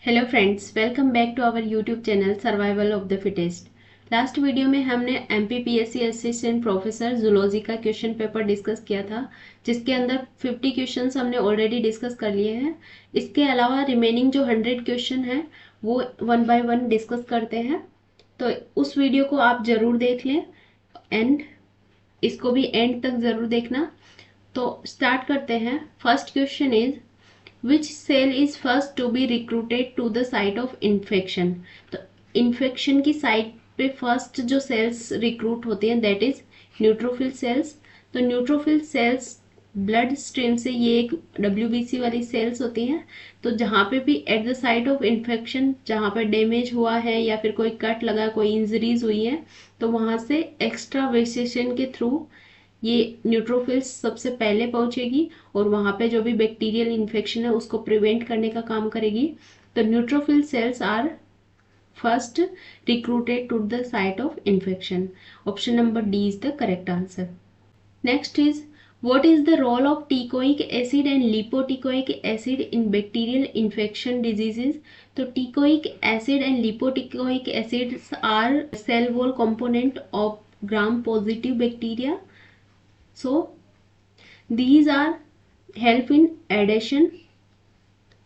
Hello friends, welcome back to our YouTube channel survival of the fittest. Last video में हमने MPPSC assistant professor zoology का question paper discuss किया था, जिसके अंदर 50 क्वेश्चंस हमने ऑलरेडी डिस्कस कर लिए हैं। इसके अलावा रिमेनिंग जो 100 क्वेश्चन हैं वो वन बाय वन डिस्कस करते हैं। तो उस वीडियो को आप ज़रूर देख लें एंड इसको भी एंड तक ज़रूर देखना। तो स्टार्ट करते हैं। First question is Which cell is first to be recruited to the site of infection? तो इन्फेक्शन की साइट पे फर्स्ट जो सेल्स रिक्रूट होती हैं दैट इज न्यूट्रोफिल सेल्स। तो न्यूट्रोफिल सेल्स ब्लड स्ट्रीम से ये एक WBC वाली सेल्स होती हैं। तो जहाँ पे भी at the site of infection, जहाँ पे डैमेज हुआ है या फिर कोई कट लगा, कोई इंजरीज हुई है, तो वहाँ से एक्स्ट्रा वेसेशन के थ्रू ये न्यूट्रोफिल्स सबसे पहले पहुंचेगी और वहां पे जो भी बैक्टीरियल इन्फेक्शन है उसको प्रिवेंट करने का काम करेगी। तो neutrophil cells are first recruited to the site of infection. Option number D is the correct answer. Next is what is the role of teichoic acid and lipoteichoic acid in bacterial infection diseases? तो teichoic acid and lipoteichoic acids are cell wall component of gram positive bacteria. So these are help in adhesion.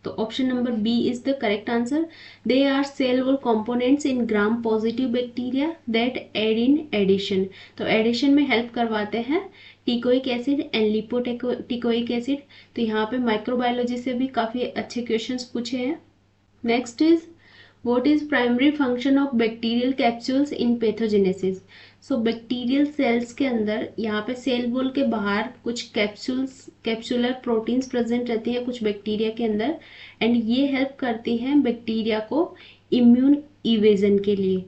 तो option number B is the correct answer. They are cell wall components in gram positive bacteria that aid in adhesion. तो adhesion में help करवाते हैं teichoic acid and lipoteichoic acid. तो यहाँ पे microbiology से भी काफ़ी अच्छे क्वेश्चंस पूछे हैं। Next is what is primary function of bacterial capsules in pathogenesis? So bacterial cells के अंदर यहाँ पे सेल वॉल के बाहर कुछ कैप्सूलर प्रोटीन्स प्रेजेंट रहती हैं कुछ बैक्टीरिया के अंदर, एंड ये हेल्प करती हैं बैक्टीरिया को इम्यून इवेजन के लिए।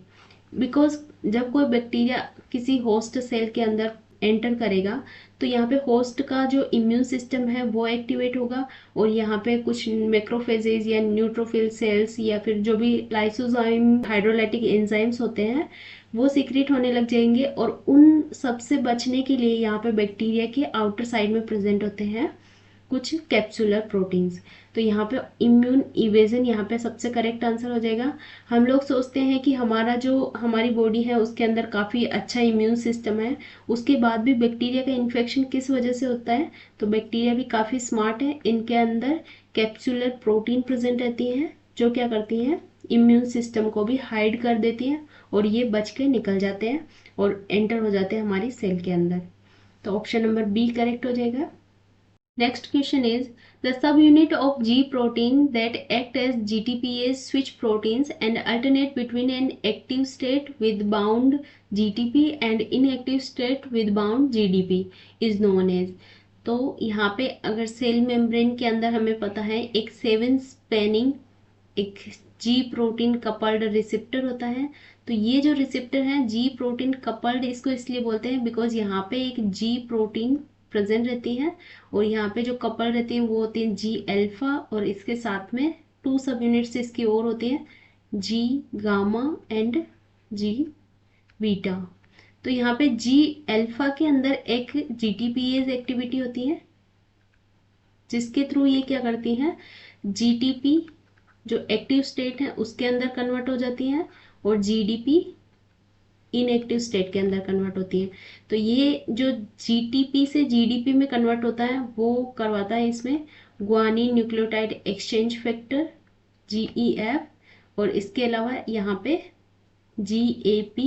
बिकॉज जब कोई बैक्टीरिया किसी होस्ट सेल के अंदर एंटर करेगा तो यहाँ पे होस्ट का जो इम्यून सिस्टम है वो एक्टिवेट होगा और यहाँ पे कुछ मैक्रोफेजेज या न्यूट्रोफिल सेल्स या फिर जो भी लाइसोजाइम हाइड्रोलाइटिक एंजाइम्स होते हैं वो सीक्रेट होने लग जाएंगे और उन सबसे बचने के लिए यहाँ पे बैक्टीरिया के आउटर साइड में प्रेजेंट होते हैं कुछ कैप्सुलर प्रोटीन्स। तो यहाँ पे इम्यून इवेजन यहाँ पे सबसे करेक्ट आंसर हो जाएगा। हम लोग सोचते हैं कि हमारी बॉडी है उसके अंदर काफ़ी अच्छा इम्यून सिस्टम है, उसके बाद भी बैक्टीरिया का इन्फेक्शन किस वजह से होता है? तो बैक्टीरिया भी काफ़ी स्मार्ट है, इनके अंदर कैप्सुलर प्रोटीन प्रेजेंट रहती हैं जो क्या करती हैं इम्यून सिस्टम को भी हाइड कर देती हैं और ये बच के निकल जाते हैं और एंटर हो जाते हैं हमारी सेल के अंदर। तो ऑप्शन नंबर बी करेक्ट हो जाएगा। Next question is the subunit of G protein that act as GTPase switch proteins and alternate between an active state with bound GTP and inactive state with bound GDP is known as। तो यहाँ पे अगर cell membrane के अंदर हमें पता है एक 7 स्पेनिंग एक G प्रोटीन कपल्ड रिसेप्टर होता है। तो ये जो रिसेप्टर है G प्रोटीन कपल्ड इसको इसलिए बोलते हैं बिकॉज यहाँ पे एक G प्रोटीन प्रेजेंट रहती है और यहाँ पे जो कपल रहती है वो होती है जी अल्फा और इसके साथ में 2 सब यूनिट्स इसकी और होती है G gamma and G beta. तो यहाँ पे जी अल्फा के अंदर एक GTPase एक्टिविटी होती है जिसके थ्रू ये क्या करती हैं GTP जो एक्टिव स्टेट है उसके अंदर कन्वर्ट हो जाती हैं और GDP इनएक्टिव स्टेट के अंदर कन्वर्ट होती है। तो ये जो GTP से GDP में कन्वर्ट होता है वो करवाता है इसमें guanine nucleotide exchange factor GEF और इसके अलावा यहाँ पे GAP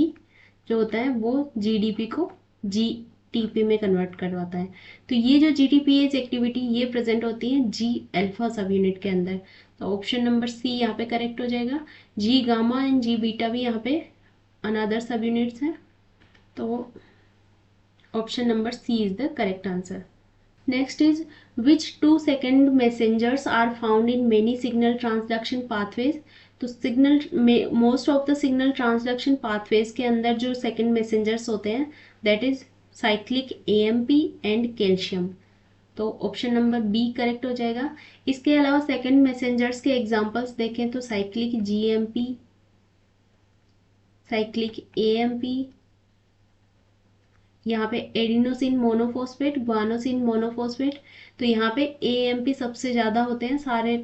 जो होता है वो GDP को GTP में कन्वर्ट करवाता है। तो ये जो GTPase एक्टिविटी ये प्रेजेंट होती है G अल्फा सब यूनिट के अंदर। तो ऑप्शन नंबर सी यहाँ पे करेक्ट हो जाएगा। G gamma and G beta भी यहाँ पे अनदर सब यूनिट्स हैं। तो option number C is the correct answer. Next is which 2 second messengers are found in many signal transduction pathways? तो सिग्नल में most of the signal transduction pathways के अंदर जो सेकेंड मैसेंजर्स होते हैं that is cyclic AMP and calcium. तो option number B correct हो जाएगा। इसके अलावा सेकेंड मैसेंजर्स के एग्जांपल्स देखें तो साइक्लिक GMP, साइक्लिक AMP, यहाँ पे एडिनोसिन मोनोफॉस्फेट, गुआनोसिन मोनोफॉस्फेट। तो यहाँ पे एएमपी सबसे ज़्यादा होते हैं सारे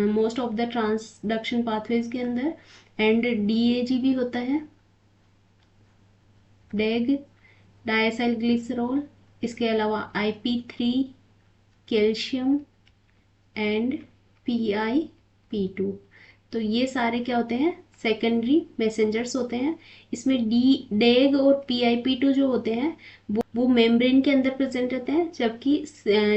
most of the transduction pathways के अंदर। एंड डीएजी भी होता है, डेग डायसाइल ग्लिसरॉल। इसके अलावा IP3, कैल्शियम एंड PiP2। तो ये सारे क्या होते हैं, सेकेंडरी मैसेंजर्स होते हैं। इसमें डेग और PiP2 जो होते हैं वो मेम्ब्रेन के अंदर प्रेजेंट रहते हैं, जबकि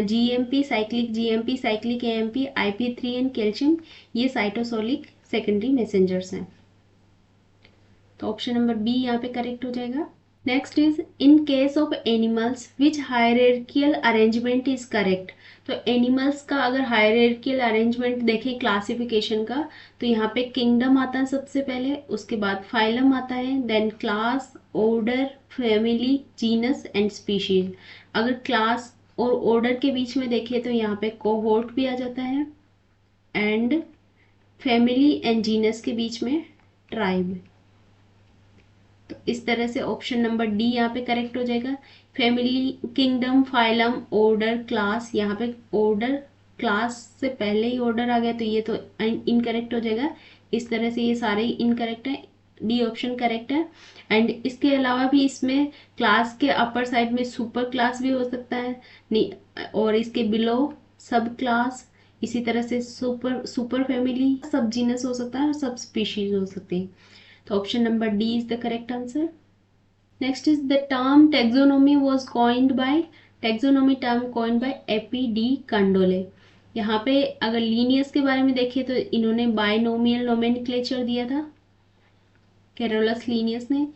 GMP cyclic AMP, IP3 and calcium ये साइटोसोलिक सेकेंडरी मैसेंजर्स हैं। तो ऑप्शन नंबर बी यहाँ पे करेक्ट हो जाएगा। Next is in case of animals which hierarchical arrangement is correct. तो एनिमल्स का अगर हायरार्कियल अरेंजमेंट देखें क्लासिफिकेशन का, तो यहाँ पे किंगडम आता है सबसे पहले, उसके बाद फाइलम आता है, then class, order, family, genus and species. अगर क्लास और ऑर्डर के बीच में देखें तो यहाँ पे कोहोर्ट भी आ जाता है, एंड फैमिली एंड जीनस के बीच में ट्राइब। तो इस तरह से ऑप्शन नंबर डी यहाँ पे करेक्ट हो जाएगा। Family, kingdom, phylum, order, class. यहाँ पे ऑर्डर, क्लास से पहले ही ऑर्डर आ गया तो ये तो इनकरेक्ट हो जाएगा। इस तरह से ये सारे ही इनकरेक्ट है, डी ऑप्शन करेक्ट है। एंड इसके अलावा भी इसमें क्लास के अपर साइड में सुपर क्लास भी हो सकता है, और इसके बिलो सब क्लास। इसी तरह से सुपर फैमिली, सब जीनस हो सकता है और सब स्पीशीज हो सकती है। तो option number D is the correct answer. Next is the term taxonomy was coined bye, taxonomy term coined bye AP D कंडोले। यहाँ पे अगर लीनियस के बारे में देखें तो इन्होंने बायनोमियल नोमेनक्लेचर दिया था, कैरोलस लीनियस ने।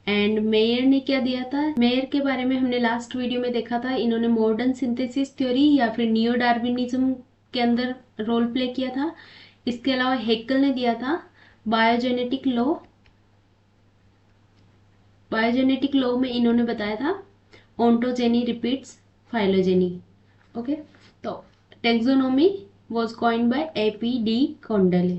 एंड मेयर ने क्या दिया था, मेयर के बारे में हमने लास्ट वीडियो में देखा था, इन्होंने मॉडर्न सिंथेसिस थ्योरी या फिर नियो डार्विनिज्म के अंदर रोल प्ले किया था। इसके अलावा हेक्कल ने दिया था बायोजेनेटिक लॉ, बायोजेनेटिक लॉ में इन्होंने बताया था ओंटोजेनी रिपीट्स फाइलोजेनी। ओके, तो taxonomy was coined bye AP D कंडोले।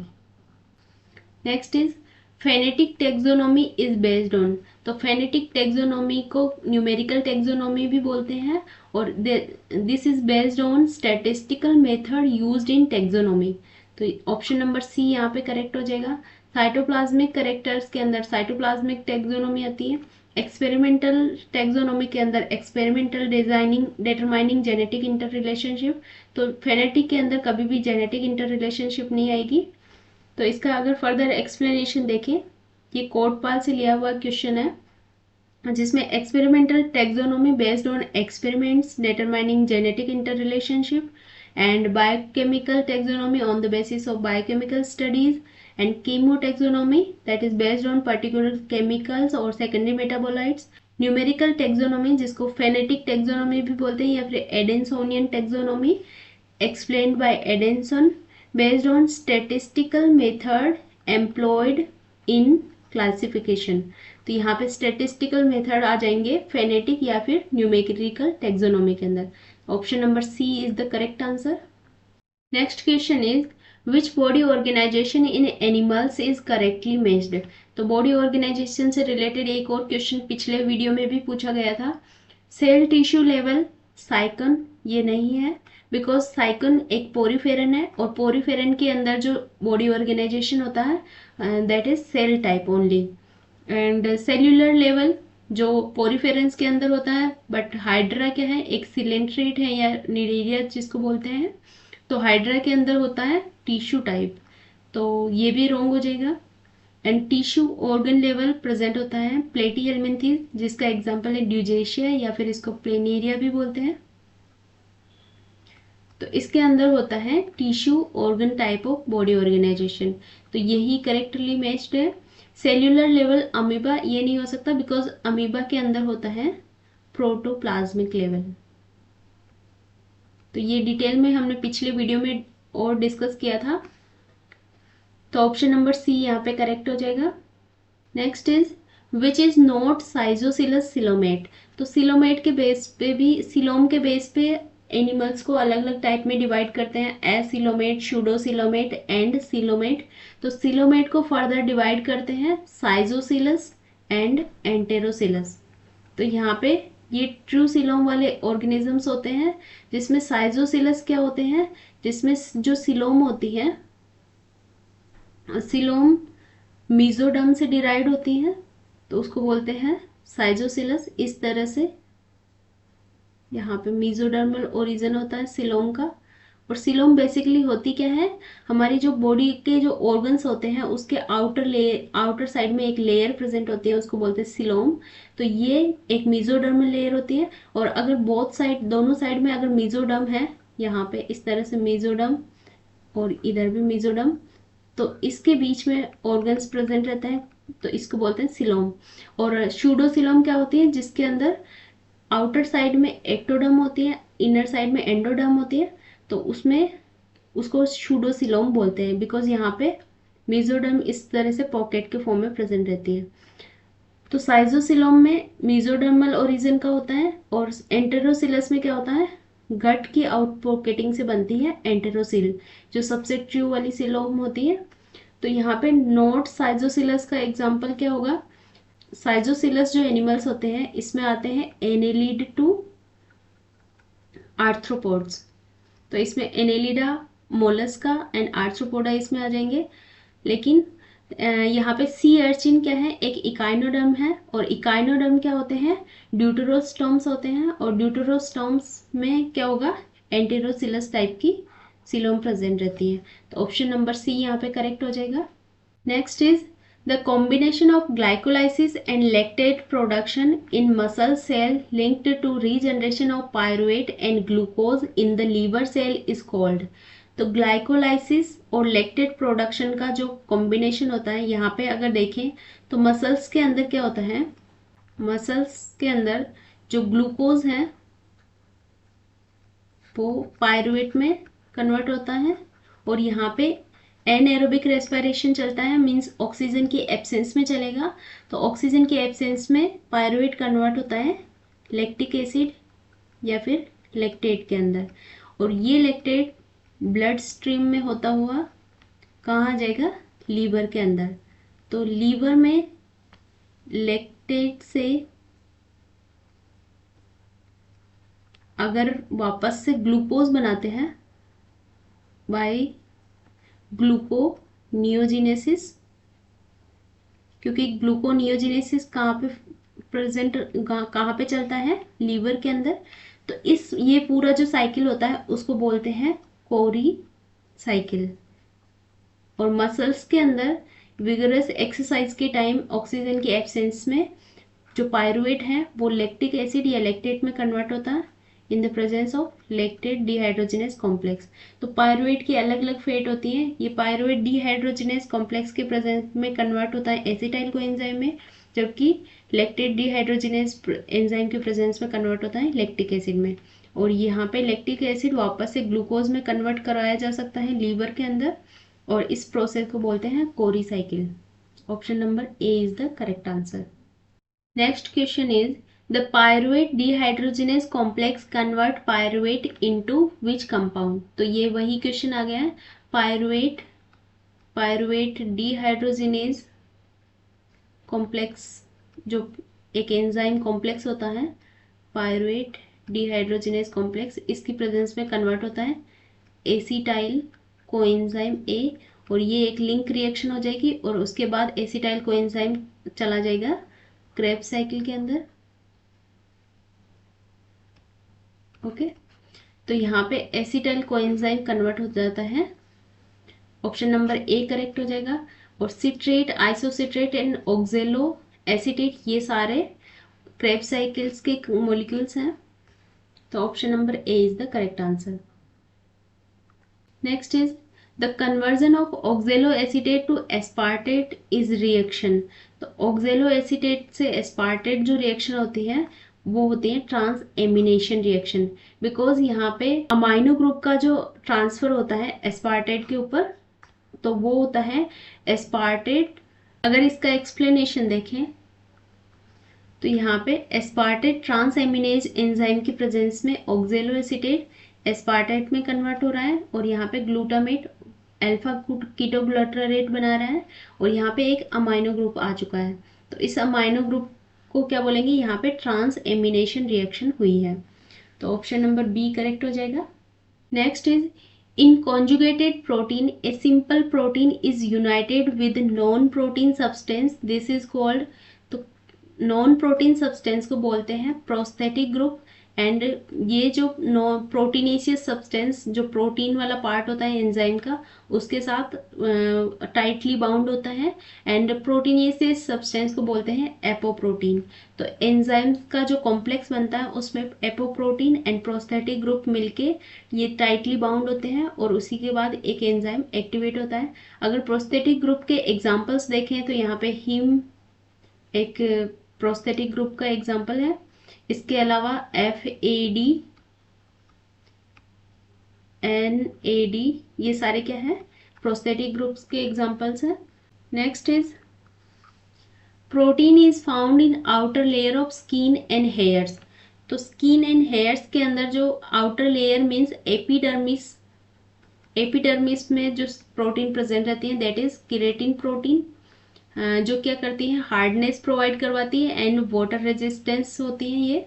Next is phonetic taxonomy is based on. तो फेनेटिक टैक्सोनॉमी को न्यूमेरिकल टैक्सोनॉमी भी बोलते हैं, और this is based on statistical method used in taxonomy. तो ऑप्शन नंबर सी यहाँ पे करेक्ट हो जाएगा। साइटोप्लाज्मिक कैरेक्टर्स के अंदर साइटोप्लाज्मिक टैक्सोनॉमी आती है। एक्सपेरिमेंटल टैक्सोनॉमी के अंदर experimental designing determining genetic inter relationship. तो फेनेटिक के अंदर कभी भी जेनेटिक इंटर रिलेशनशिप नहीं आएगी। तो इसका अगर फर्दर एक्सप्लेनेशन देखें, ये कोटपाल से लिया हुआ क्वेश्चन है, जिसमें experimental taxonomy based on experiments determining genetic inter relationship, and biochemical taxonomy on the basis of biochemical studies, and chemo taxonomy that is based on particular chemicals और सेकेंडरी मेटाबोलाइट्स। न्यूमेरिकल टैक्सोनॉमी जिसको phenetic taxonomy भी बोलते हैं या फिर Adansonian taxonomy, explained by Adanson based on statistical method employed in classification। तो यहाँ पे statistical method आ जाएंगे phonetic या फिर numerical taxonomy के अंदर। Option number C is the correct answer। Next question is which body organization in animals is correctly matched। तो body organization से रिलेटेड एक और क्वेश्चन पिछले वीडियो में भी पूछा गया था। सेल टिश्यू लेवल साइकन ये नहीं है, बिकॉज साइकन एक पोरीफेरन है, और पोरीफेरन के अंदर जो बॉडी ऑर्गेनाइजेशन होता है that is cell type only. And cellular level जो पोरीफेरेंस के अंदर होता है, बट हाइड्रा क्या है, एक सिलेंट्रेट है या निडेरिया जिसको बोलते हैं। तो हाइड्रा के अंदर होता है टिश्यू टाइप, तो ये भी रॉन्ग हो जाएगा। And tissue organ level present होता है प्लेटीहेल्मिन्थेस, जिसका एग्जांपल है ड्यूजेशिया या फिर इसको प्लेनेरिया भी बोलते हैं। तो इसके अंदर होता है tissue organ type of body organization, तो यही करेक्टली मैच्ड है। सेल्यूलर लेवल अमीबा ये नहीं हो सकता, बिकॉज अमीबा के अंदर होता है प्रोटोप्लाज्मिक लेवल। तो ये डिटेल में हमने पिछले वीडियो में और डिस्कस किया था। तो ऑप्शन नंबर सी यहाँ पे करेक्ट हो जाएगा। Next is which is not schizocoelous coelomate. तो सिलोमेट के बेस पे भी, सिलोम के बेस पे एनिमल्स को अलग अलग टाइप में डिवाइड करते हैं, एसिलोमेट, शूडोसिलोमेट एंड सिलोमेट। तो सिलोमेट को फर्दर डिवाइड करते हैं साइजोसिलस एंड एंटेरोसिलस। तो यहाँ पे ये ट्रू सिलोम वाले ऑर्गेनिजम्स होते हैं, जिसमें साइजोसिलस क्या होते हैं, जिसमें जो सिलोम होती है, सिलोम मीजोडर्म से डिराइव होती है, तो उसको बोलते हैं साइजोसिलस। इस तरह से यहाँ पे मीजोडर्मल ओरिजिन होता है सिलोम का। और सिलोम बेसिकली होती क्या है, हमारी जो बॉडी के जो ऑर्गन्स होते हैं उसके आउटर साइड में एक लेयर प्रेजेंट होती है, उसको बोलते हैं सिलोम। तो ये एक मीजोडर्मल लेयर होती है। और अगर बोथ साइड, दोनों साइड में अगर मीजोडर्म है, यहाँ पे इस तरह से मीजोडर्म और इधर भी मीजोडर्म, तो इसके बीच में ऑर्गन्स प्रेजेंट रहते हैं, तो इसको बोलते हैं सिलोम। और शूडोसिलोम क्या होती है, जिसके अंदर आउटर साइड में एक्टोडर्म होती है, इनर साइड में एंडोडर्म होती है, तो उसमें उसको शूडोसिलोम बोलते हैं, बिकॉज यहाँ पे मेसोडर्म इस तरह से पॉकेट के फॉर्म में प्रेजेंट रहती है। तो साइजोसिलोम में मेसोडर्मल ओरिजिन का होता है, और एंटेरोसिलस में क्या होता है, गट की आउट पॉकेटिंग से बनती है एंटेरोसिल, जो सबसे ट्रू वाली सिलोम होती है। तो यहाँ पे नॉट साइजोसिलस का एग्जाम्पल क्या होगा, साइजोसिलस जो एनिमल्स होते हैं इसमें आते हैं एनेलिड टू आर्थ्रोपोड्स। तो इसमें एनेलिडा, मोलस्का एंड आर्थ्रोपोडा इसमें आ जाएंगे। लेकिन यहाँ पे सी अर्चिन क्या है, एक इकाइनोडर्म है, और इकाइनोडर्म क्या होते हैं, ड्यूटेरोस्टोम्स होते हैं, और ड्यूटेरोस्टोम्स में क्या होगा, एंटेरोसिलस टाइप की सिलोम प्रेजेंट रहती है। तो ऑप्शन नंबर सी यहाँ पे करेक्ट हो जाएगा। Next is the combination of glycolysis and lactate production in muscle cell linked to regeneration of pyruvate and glucose in the liver cell is called। तो glycolysis और lactate production का जो combination होता है, यहाँ पे अगर देखें तो मसल्स के अंदर क्या होता है, मसल्स के अंदर जो ग्लूकोज है वो पायरुवेट में कन्वर्ट होता है, और यहाँ पे एनएरोबिक रेस्पिरेशन चलता है, मींस ऑक्सीजन की एब्सेंस में चलेगा। तो ऑक्सीजन की एब्सेंस में पायरुवेट कन्वर्ट होता है लैक्टिक एसिड या फिर लैक्टेट के अंदर, और ये लैक्टेट ब्लड स्ट्रीम में होता हुआ कहाँ जाएगा, लीवर के अंदर। तो लीवर में लैक्टेट से अगर वापस से ग्लूकोज बनाते हैं बाय ग्लूकोनियोजिनेसिस, क्योंकि ग्लूकोनियोजिनेसिस कहाँ पे प्रेजेंट, कहाँ पे चलता है, लीवर के अंदर। तो इस ये पूरा जो साइकिल होता है उसको बोलते हैं कोरी साइकिल। और मसल्स के अंदर विगरस एक्सरसाइज के टाइम ऑक्सीजन की एब्सेंस में जो पायरुवेट है वो लैक्टिक एसिड या लैक्टेट में कन्वर्ट होता है in the presence of lactate dehydrogenase complex. तो पायरुवेट की अलग अलग फेट होती है, ये पायरुवेट डिहाइड्रोजिनेस कॉम्प्लेक्स के प्रेजेंस में कन्वर्ट होता है एसिटाइल कोएंजाइम में, जबकि लैक्टेट डिहाइड्रोजिनेस एंजाइम के प्रेजेंस में कन्वर्ट होता है लैक्टिक एसिड में। और यहाँ पे लैक्टिक एसिड वापस से ग्लूकोज में कन्वर्ट कराया जा सकता है लीवर के अंदर, और इस प्रोसेस को बोलते हैं Cori cycle. Option number A is the correct answer. Next question is the pyruvate dehydrogenase complex convert pyruvate into which compound। तो ये वही क्वेश्चन आ गया है, पायरुवेट डिहाइड्रोजिनेज कॉम्प्लेक्स जो एक एंजाइम कॉम्प्लेक्स होता है, पायरुवेट डिहाइड्रोजिनेज कॉम्प्लेक्स, इसकी प्रेजेंस में कन्वर्ट होता है एसिटाइल कोएंजाइम ए, और ये एक लिंक रिएक्शन हो जाएगी, और उसके बाद एसिटाइल कोएंजाइम चला जाएगा क्रेब्स साइकिल के अंदर। ओके, तो यहाँ पे एसिटाइल कोएंजाइम कन्वर्ट हो जाता है, ऑप्शन नंबर ए करेक्ट हो जाएगा। और citrate, isocitrate and oxaloacetate, ये सारे क्रेब्स साइकिल्स के मॉलिक्यूल्स हैं, तो option number A is the correct answer. Next is the conversion of oxaloacetate to aspartate is reaction. तो ऑक्जेलो एसिटेट से एस्पार्टेट जो रिएक्शन होती है वो होती है ट्रांस एमिनेशन रिएक्शन, बिकॉज यहाँ पे अमाइनो ग्रुप का जो ट्रांसफर होता है एस्पार्टेट के ऊपर, तो वो होता है एस्पार्टेट। अगर इसका एक्सप्लेनेशन देखें तो यहाँ पे एस्पार्टेट ट्रांस एमिनेज एंजाइम की प्रेजेंस में ऑक्जेलो एसिटेट एस्पार्टेट में कन्वर्ट हो रहा है, और यहाँ पे ग्लूटामेट अल्फा कीटोग्लूटारेट बना रहा है, और यहाँ पे एक अमाइनो ग्रुप आ चुका है। तो इस अमाइनो ग्रुप को क्या बोलेंगे, यहाँ पे ट्रांस एमिनेशन रिएक्शन हुई है। तो ऑप्शन नंबर बी करेक्ट हो जाएगा। Next is in conjugated protein a simple protein is United with non protein substance, this is called, तो नॉन प्रोटीन सब्सटेंस को बोलते हैं प्रोस्थेटिक ग्रुप। एंड ये जो प्रोटीनेशियस सब्सटेंस, जो प्रोटीन वाला पार्ट होता है एंजाइम का, उसके साथ टाइटली बाउंड होता है। एंड प्रोटीनेशियस सब्सटेंस को बोलते हैं एपोप्रोटीन। तो एंजाइम का जो कॉम्प्लेक्स बनता है उसमें एपोप्रोटीन एंड प्रोस्थेटिक ग्रुप मिलके ये टाइटली बाउंड होते हैं और उसी के बाद एक एंजाइम एक्टिवेट होता है। अगर प्रोस्थेटिक ग्रुप के एग्जांपल्स देखें तो यहाँ पे हीम एक प्रोस्थेटिक ग्रुप का एग्जांपल है। इसके अलावा FAD, NAD, ये सारे क्या है, प्रोस्थेटिक ग्रुप्स के एग्जांपल्स हैं। Next is protein is found in outer layer of skin and hairs. तो स्किन एंड हेयर्स के अंदर जो outer layer means epidermis, epidermis में जो प्रोटीन प्रेजेंट रहती है दैट इज केराटिन प्रोटीन, जो क्या करती है, हार्डनेस प्रोवाइड करवाती है एंड वाटर रेजिस्टेंस होती है ये।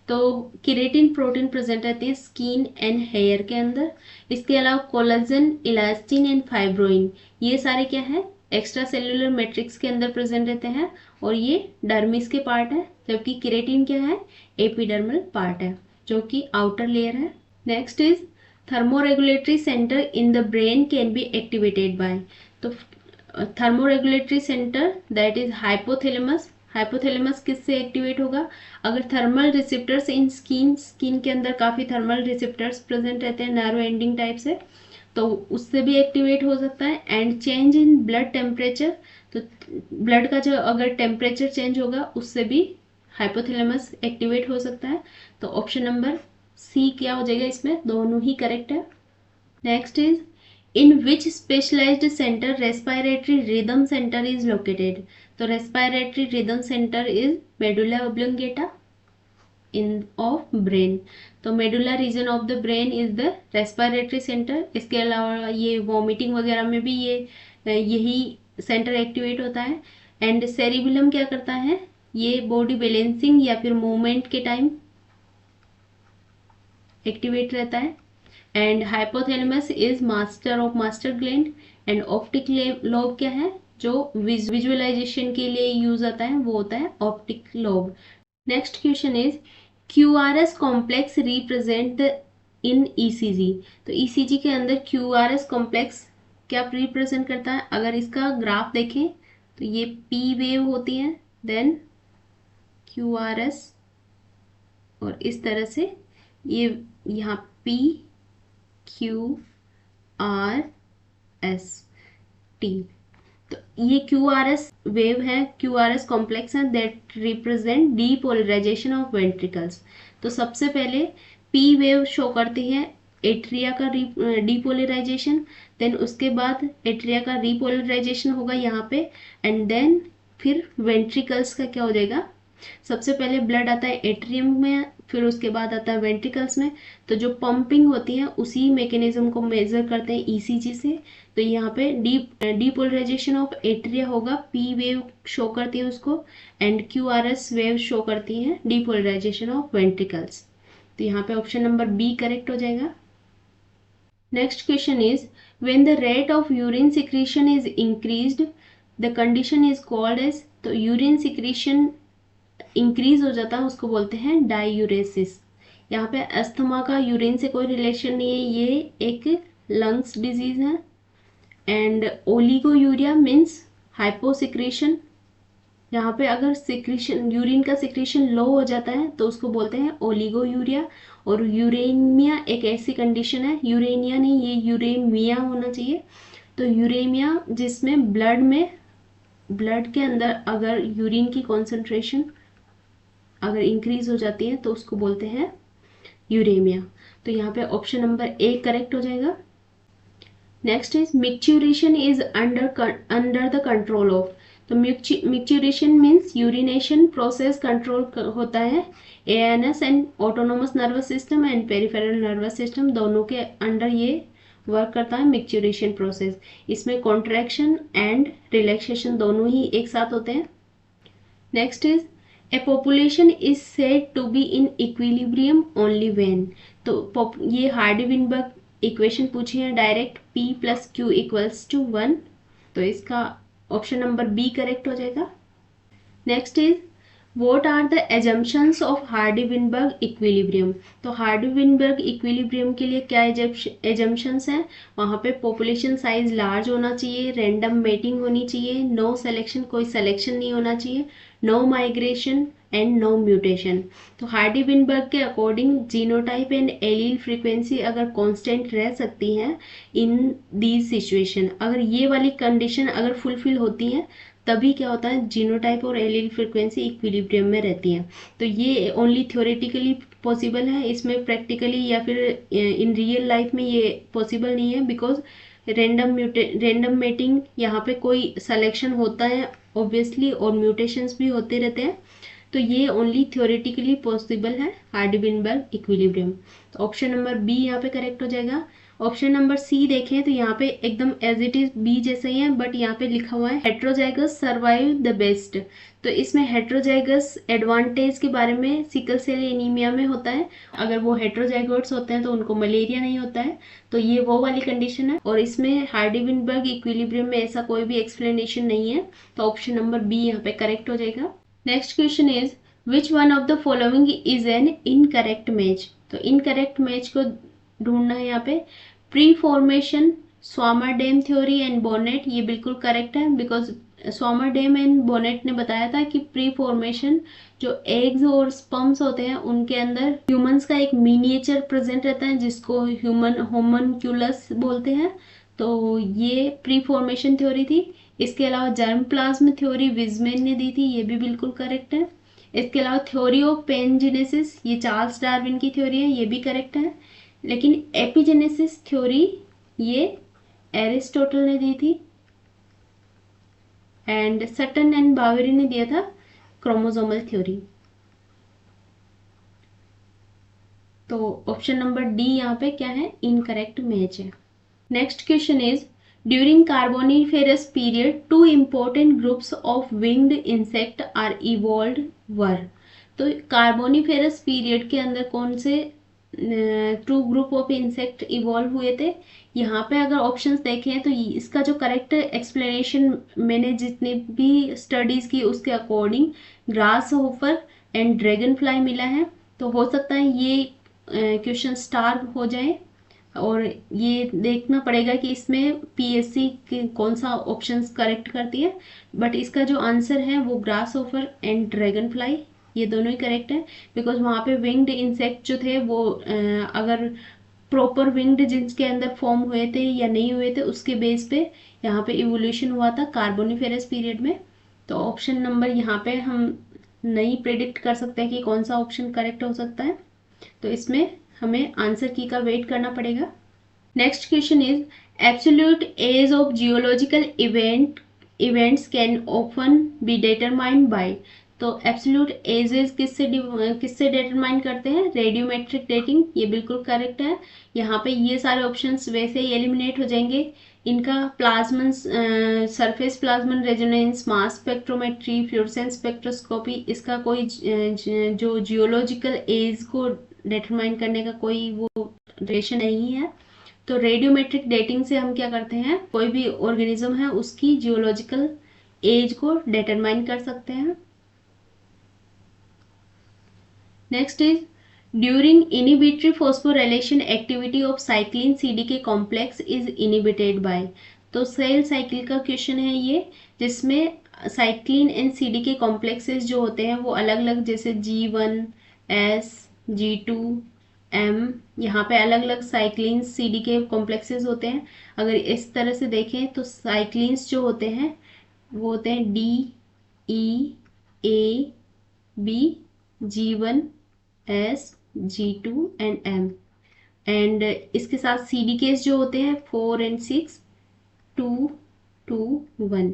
तो केराटिन प्रोटीन प्रेजेंट रहती है स्किन एंड हेयर के अंदर। इसके अलावा कोलाजन, इलास्टिन एंड फाइब्रोइन, ये सारे क्या है, एक्स्ट्रा सेल्यूलर मैट्रिक्स के अंदर प्रेजेंट रहते हैं और ये डर्मिस के पार्ट है, जबकि केराटिन क्या है, एपिडर्मल पार्ट है जो कि आउटर लेयर है। Next is thermoregulatory centre in the brain can be activated by. तो thermoregulatory centre that is hypothalamus. Hypothalamus किससे एक्टिवेट होगा, अगर thermal receptors in skin, skin के अंदर काफ़ी थर्मल रिसेप्टर्स प्रेजेंट रहते हैं नर्व एंडिंग टाइप से, तो उससे भी एक्टिवेट हो सकता है। And change in blood temperature, तो ब्लड का जो अगर टेम्परेचर चेंज होगा उससे भी हाइपोथैलेमस एक्टिवेट हो सकता है। तो ऑप्शन नंबर सी क्या हो जाएगा, इसमें दोनों ही करेक्ट है। Next is in which specialised centre respiratory rhythm centre is located. तो respiratory rhythm centre is medulla oblongata in of brain. तो medulla region of the brain is the respiratory centre. इसके अलावा ये वॉमिटिंग वगैरह में भी ये यही सेंटर एक्टिवेट होता है। एंड सेरिबेलम क्या करता है, ये बॉडी बैलेंसिंग या फिर मूवमेंट के टाइम एक्टिवेट रहता है। And hypothalamus is master of master gland. And optic lobe क्या है, जो विजुअलाइजेशन के लिए यूज आता है वो होता है optic lobe. Next question is QRS complex represent the in ECG। तो ECG के अंदर QRS कॉम्प्लेक्स क्या रिप्रेजेंट करता है, अगर इसका ग्राफ देखें तो ये P वेव होती है, देन QRS, और इस तरह से ये यहाँ PQRST। तो ये QRS वेव है, QRS कॉम्प्लेक्स है that represent depolarization of ventricles. तो सबसे पहले P वेव शो करती है एट्रिया का डीपोलराइजेशन, देन उसके बाद एट्रिया का रीपोलराइजेशन होगा यहाँ पे, एंड देन फिर वेंट्रिकल्स का क्या हो जाएगा, सबसे पहले ब्लड आता है एट्रियम में, फिर उसके बाद आता है वेंट्रिकल्स में। तो जो पंपिंग होती है उसी मैकेनिज्म को मेजर करते हैं ECG से। तो यहाँ पे डीपोलराइजेशन ऑफ एट्रिया होगा, P वेव शो करती है उसको, एंड QRS वेव शो करती है डीपोलराइजेशन ऑफ वेंट्रिकल्स। तो यहाँ पे ऑप्शन नंबर बी करेक्ट हो जाएगा। Next question is when the rate of urine secretion is increased the condition is called as. तो यूरिन सिक्रीशन इंक्रीज हो जाता है उसको बोलते हैं डायूरेसिस। यहाँ पे अस्थमा का यूरिन से कोई रिलेशन नहीं है, ये एक लंग्स डिजीज है। एंड ओलिगोयूरिया मीन्स हाइपोसिक्रेशन, यहाँ पे अगर सिक्रीशन, यूरिन का सिक्रीशन लो हो जाता है तो उसको बोलते हैं ओलिगोयूरिया। और यूरेमिया एक ऐसी कंडीशन है, यूरेनिया नहीं, ये यूरेमिया होना चाहिए। तो यूरेमिया जिसमें ब्लड के अंदर अगर यूरिन की कॉन्सेंट्रेशन अगर इंक्रीज हो जाती है तो उसको बोलते हैं यूरेमिया। तो यहाँ पे ऑप्शन नंबर ए करेक्ट हो जाएगा। Next is micturition is under the control of. तो micturition means urination process control होता है ANS and autonomous nervous system and peripheral nervous system, दोनों के अंडर ये वर्क करता है मिक्चुरेशन प्रोसेस। इसमें कॉन्ट्रैक्शन एंड रिलैक्सेशन दोनों ही एक साथ होते हैं। Next is a population is said to be in equilibrium only when. तो ये हार्डी-विनबर्ग इक्वेशन पूछी है direct, P plus Q equals to 1। तो इसका ऑप्शन नंबर बी करेक्ट हो जाएगा। Next is what are the assumptions of Hardy Weinberg equilibrium. तो Hardy Weinberg equilibrium के लिए क्या एजम्पशंस हैं? वहाँ पे पॉपुलेशन साइज लार्ज होना चाहिए, रैंडम मेटिंग होनी चाहिए, नो सिलेक्शन, कोई सिलेक्शन नहीं होना चाहिए, no migration and no mutation. तो हार्डी-विनबर्ग के according genotype and allele frequency अगर कांस्टेंट रह सकती हैं इन दीज सिचुएशन, अगर ये वाली कंडीशन अगर फुलफिल होती हैं तभी क्या होता है, जीनोटाइप और एलील फ्रीक्वेंसी इक्विलिब्रियम में रहती है। तो ये ओनली थ्योरेटिकली पॉसिबल है, इसमें प्रैक्टिकली या फिर इन रियल लाइफ में ये पॉसिबल नहीं है, बिकॉज रैंडम मेटिंग यहाँ पे कोई सिलेक्शन होता है ऑब्वियसली, और म्यूटेशंस भी होते रहते हैं। तो ये ओनली थ्योरेटिकली पॉसिबल है हार्डी-विनबर्ग इक्विलिब्रियम। तो ऑप्शन नंबर बी यहाँ पे करेक्ट हो जाएगा। ऑप्शन नंबर सी देखें तो यहाँ पे एकदम एज इट इज बी जैसा ही है, बट यहाँ पे लिखा हुआ है हेट्रोजाइगस सर्वाइव द बेस्ट। तो इसमें हेट्रोजाइगस एडवांटेज के बारे में सिकल सेल एनीमिया में होता है, अगर वो हेट्रोजाइगोट्स होते हैं तो उनको मलेरिया नहीं होता है। तो ये वो वाली कंडीशन है, और इसमें हार्डी-विनबर्ग इक्विलिब्रियम में ऐसा कोई भी एक्सप्लेनेशन नहीं है। तो ऑप्शन नंबर बी यहाँ पे करेक्ट हो जाएगा। Next question is which one of the following is an incorrect match. तो इनकरेक्ट मैच को ढूंढना है यहाँ पे। Preformation, Swammerdam theory and Bonnet, ये बिल्कुल करेक्ट है, बिकॉज स्वामरडेम एंड बोनेट ने बताया था कि प्री फॉर्मेशन जो एग्स और स्पर्म्स होते हैं उनके अंदर ह्यूमंस का एक मिनिएचर प्रेजेंट रहता है जिसको ह्यूमन होमनक्यूलस बोलते हैं। तो ये प्री फॉर्मेशन थ्योरी थी। इसके अलावा जर्म प्लाज्म थ्योरी विजमेन ने दी थी, ये भी बिल्कुल करेक्ट है। इसके अलावा थ्योरी ऑफ पेनजेनेसिस, ये चार्ल्स डार्विन की थ्योरी है, ये भी करेक्ट है। लेकिन एपिजेनेसिस थ्योरी ये एरिस्टोटल ने दी थी, एंड सटन एंड बावेरी ने दिया था क्रोमोसोमल थ्योरी। तो ऑप्शन नंबर डी यहाँ पे क्या है, इनकरेक्ट मैच है। Next question is during Carboniferous period two important groups of winged insect are evolved were. तो कार्बोनिफेरस पीरियड के अंदर कौन से two group of insect evolve हुए थे? यहाँ पे अगर ऑप्शंस देखें तो इसका जो करेक्ट एक्सप्लेनेशन मैंने जितने भी स्टडीज की उसके according grass hopper and dragon fly मिला है। तो हो सकता है ये क्वेश्चन स्टार हो जाए, और ये देखना पड़ेगा कि इसमें पीएससी कौन सा ऑप्शन करेक्ट करती है। बट इसका जो आंसर है वो grass hopper and dragon fly, ये दोनों ही करेक्ट है, बिकॉज वहाँ पे विंग्ड इंसेक्ट जो थे वो अगर प्रॉपर विंग्ड जिनके अंदर फॉर्म हुए थे या नहीं हुए थे उसके बेस पे यहाँ पे इवोल्यूशन हुआ था कार्बोनिफेरस पीरियड में। तो ऑप्शन नंबर यहाँ पे हम नहीं प्रेडिक्ट कर सकते कि कौन सा ऑप्शन करेक्ट हो सकता है, तो इसमें हमें आंसर की का वेट करना पड़ेगा। Next question is absolute age of geological events can often be determined by. तो एब्सोल्यूट एजेस किससे डिटरमाइन करते हैं? रेडियोमेट्रिक डेटिंग, ये बिल्कुल करेक्ट है। यहाँ पे ये सारे ऑप्शंस वैसे ही एलिमिनेट हो जाएंगे। इनका plasmon surface plasmon resonance, mass spectrometry, fluorescence spectroscopy, इसका कोई जो जियोलॉजिकल एज को डिटरमाइन करने का कोई वो रिलेशन नहीं है। तो रेडियोमेट्रिक डेटिंग से हम क्या करते हैं, कोई भी ऑर्गेनिज्म है उसकी जियोलॉजिकल एज को डिटरमाइन कर सकते हैं। Next is during inhibitory phosphorylation activity of cyclin CDK complex is inhibited by. तो सेल साइकिल का क्वेश्चन है ये, जिसमें साइक्लिन एंड सीडीके कॉम्प्लेक्सेस जो होते हैं वो अलग अलग, जैसे G1, S, G2, M, यहाँ पे अलग अलग साइक्लिन्स सीडीके कॉम्प्लेक्सेस होते हैं। अगर इस तरह से देखें तो साइक्लिन्स जो होते हैं वो होते हैं D, E, A, B, G1, S, G2 and M, and इसके साथ CDKs जो होते हैं 4 and 6, 2, 2, 1।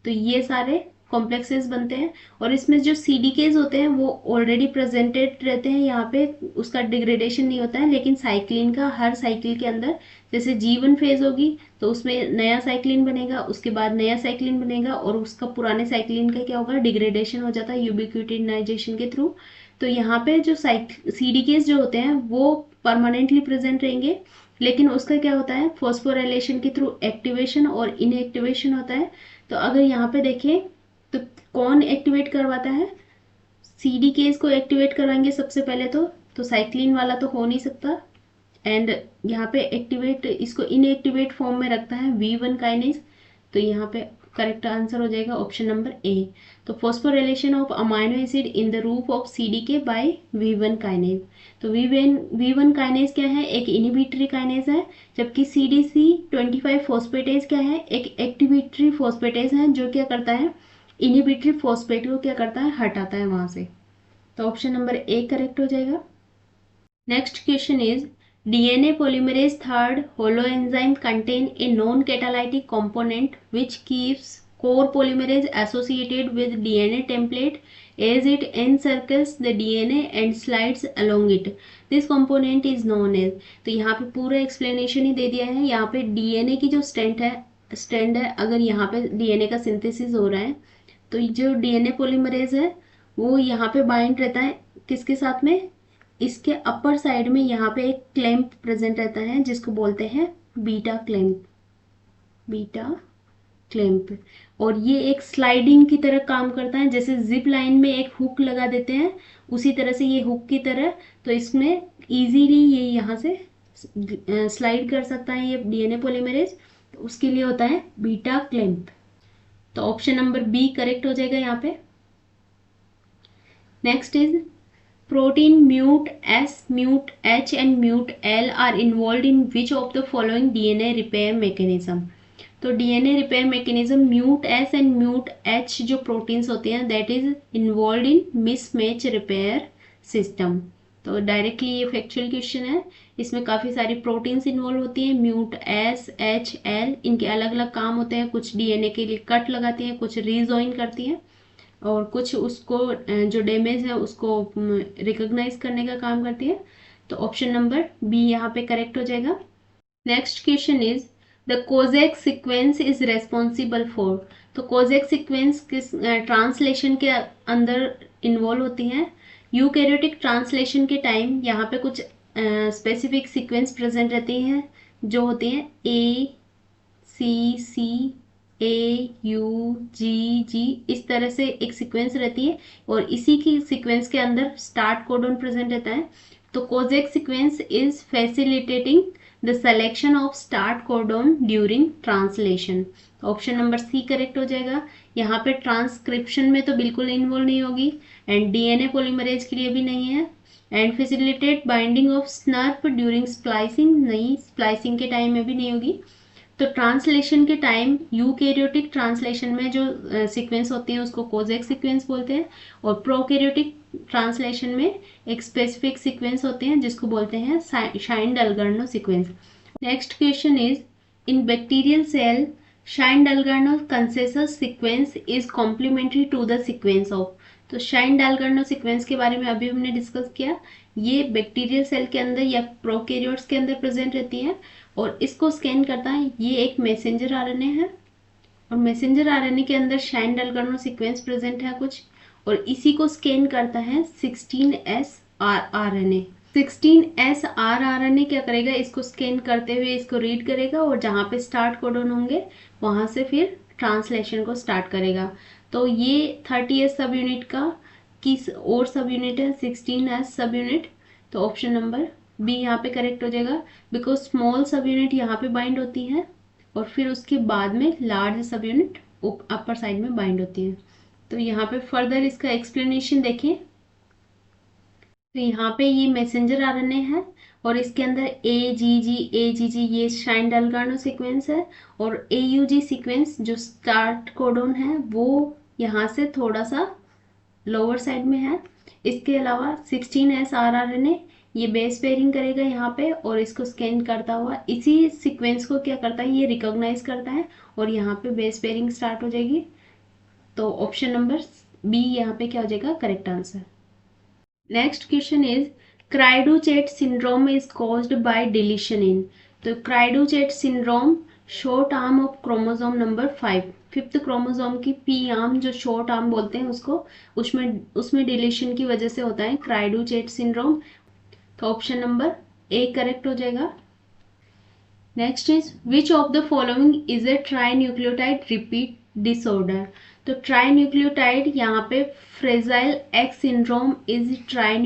तो ये सारे कॉम्प्लेक्सेस बनते हैं और इसमें जो सीडीकेज होते हैं वो ऑलरेडी प्रेजेंटेड रहते हैं, यहाँ पे उसका डिग्रेडेशन नहीं होता है। लेकिन साइक्लिन का हर साइकिल के अंदर जैसे G1 फेज होगी तो उसमें नया साइक्लिन बनेगा, उसके बाद नया साइक्लिन बनेगा और उसका पुराने साइक्लिन का क्या होगा, डिग्रेडेशन हो जाता है यूबिक्विटिनाइजेशन के थ्रू। तो यहाँ पे जो सीडीकेज जो होते हैं वो परमानेंटली प्रेजेंट रहेंगे, लेकिन उसका क्या होता है, फॉस्फोराइलेशन के थ्रू एक्टिवेशन और इनएक्टिवेशन होता है। तो अगर यहाँ पे देखें तो कौन एक्टिवेट करवाता है, सीडीकेज को एक्टिवेट करवाएंगे सबसे पहले तो साइक्लिन वाला तो हो नहीं सकता। एंड यहाँ पे एक्टिवेट, इसको इनएक्टिवेट फॉर्म में रखता है V1 काइनेज। तो यहाँ पे करेक्ट आंसर हो जाएगा ऑप्शन नंबर ए। तो phosphorylation of amino acid in the रूप of CDK by V1 kinase. तो V1 काइनेज क्या है, एक इनिबिटरी काइनेज है, जबकि CDC25 फॉस्फेटेज क्या है, एक एक्टिवेटरी फॉस्फेटेज है जो क्या करता है, इनिबिटरी फॉस्फेट को क्या करता है, हटाता है वहां से। तो ऑप्शन नंबर ए करेक्ट हो जाएगा। Next question is DNA polymerase third holoenzyme contain a non-catalytic component which keeps core polymerase associated with DNA template as it encircles the DNA and slides along it. This component is known as। तो यहाँ पे पूरा explanation ही दे दिया है। यहाँ पे DNA की जो स्टैंड है, अगर यहाँ पे DNA का सिंथेसिस हो रहा है तो जो DNA पोलीमरेज है वो यहाँ पे बाइंड रहता है किसके साथ में, इसके अपर साइड में यहाँ पे एक क्लैंप प्रेजेंट रहता है जिसको बोलते हैं बीटा क्लैंप, बीटा क्लैंप। और ये एक स्लाइडिंग की तरह काम करता है, जैसे जिप लाइन में एक हुक लगा देते हैं उसी तरह से ये हुक की तरह। तो इसमें इजीली ये यहाँ से स्लाइड कर सकता है ये DNA पोलीमरेज, तो उसके लिए होता है बीटा क्लैंप। तो ऑप्शन नंबर बी करेक्ट हो जाएगा यहाँ पे। Next is protein mute S, mute H and mute L are involved in which of the following DNA repair mechanism। तो DNA repair mechanism mute S and mute H जो proteins होते हैं that is involved in mismatch repair system। तो directly ये factual question है, इसमें काफ़ी सारी प्रोटीन्स इन्वॉल्व होती हैं, म्यूट S, H, L, इनके अलग अलग काम होते हैं। कुछ DNA के लिए कट लगाती हैं, कुछ रीजॉइन करती हैं और कुछ उसको जो डैमेज है उसको रिकॉग्नाइज करने का काम करती है। तो ऑप्शन नंबर बी यहाँ पे करेक्ट हो जाएगा। Next question is the Kozak sequence is responsible for. तो कोजेक सीक्वेंस किस ट्रांसलेशन के अंदर इन्वॉल्व होती हैं। यूकैरियोटिक ट्रांसलेशन के टाइम यहाँ पे कुछ स्पेसिफिक सीक्वेंस प्रेजेंट रहती हैं जो होती हैं ACC AUGG, इस तरह से एक सीक्वेंस रहती है और इसी की सीक्वेंस के अंदर स्टार्ट कोडॉन प्रेजेंट रहता है। तो Kozak sequence is facilitating the selection of start codon during translation. Option number C correct हो जाएगा। यहाँ पे ट्रांसक्रिप्शन में तो बिल्कुल इन्वॉल्व नहीं होगी एंड DNA पोलीमरेज के लिए भी नहीं है। And facilitate binding of snurp during splicing, नहीं, स्प्लाइसिंग के टाइम में भी नहीं होगी। तो ट्रांसलेशन के टाइम यूकैरियोटिक ट्रांसलेशन में जो सीक्वेंस होती है उसको कोजेक सीक्वेंस बोलते हैं और प्रोकैरियोटिक ट्रांसलेशन में एक स्पेसिफिक सीक्वेंस होते हैं जिसको बोलते हैं Shine Dalgarno sequence. Next question is in bacterial cell Shine Dalgarno consensus sequence is complementary to the sequence of. तो शाइन-डलगार्नो सीक्वेंस के बारे में अभी हमने डिस्कस किया। ये बैक्टीरियल सेल के अंदर या प्रोकैरियोट्स के अंदर प्रेजेंट रहती है और इसको स्कैन करता है, ये एक मैसेंजर RNA है और मैसेंजर RNA के अंदर शाइन-डलगार्नो सीक्वेंस प्रेजेंट है कुछ, और इसी को स्कैन करता है 16S RNA। 16S RNA क्या करेगा, इसको स्कैन करते हुए इसको रीड करेगा और जहाँ पे स्टार्ट कोडॉन होंगे वहाँ से फिर ट्रांसलेशन को स्टार्ट करेगा। तो ये 30S सब यूनिट का किस और सब यूनिट है, 16S सब यूनिट। तो ऑप्शन नंबर बी यहाँ पे करेक्ट हो जाएगा, बिकॉज स्मॉल सब यूनिट यहाँ पे बाइंड होती है और फिर उसके बाद में लार्ज सब यूनिट अपर साइड में बाइंड होती है। तो यहाँ पे फर्दर इसका एक्सप्लेनेशन देखें तो यहाँ पे ये मैसेंजर RNA है और इसके अंदर AGG ये शाइन-डलगार्नो सीक्वेंस है और AUG सीक्वेंस जो स्टार्ट कोडॉन है वो यहाँ से थोड़ा सा लोअर साइड में है। इसके अलावा 16S RNA ये बेस पेयरिंग करेगा यहाँ पे और इसको स्कैन करता हुआ इसी सीक्वेंस को क्या करता है, ये रिकॉग्नाइज करता है और यहाँ पे बेस पेयरिंग स्टार्ट हो जाएगी। तो ऑप्शन नंबर बी यहाँ पे क्या हो जाएगा correct answer. Next question is cri du chat syndrome is caused by deletion in. तो cri du chat syndrome short arm of chromosome number 5, fifth chromosome की पी आर्म जो शॉर्ट आर्म बोलते हैं उसको, उसमें उसमें डिलीशन की वजह से होता है क्राइडोचेट सिंड्रोम। तो ऑप्शन नंबर ए करेक्ट हो जाएगा। Next is which of the following is a try repeat disorder. तो ट्राई यहाँ पे fragile X syndrome is try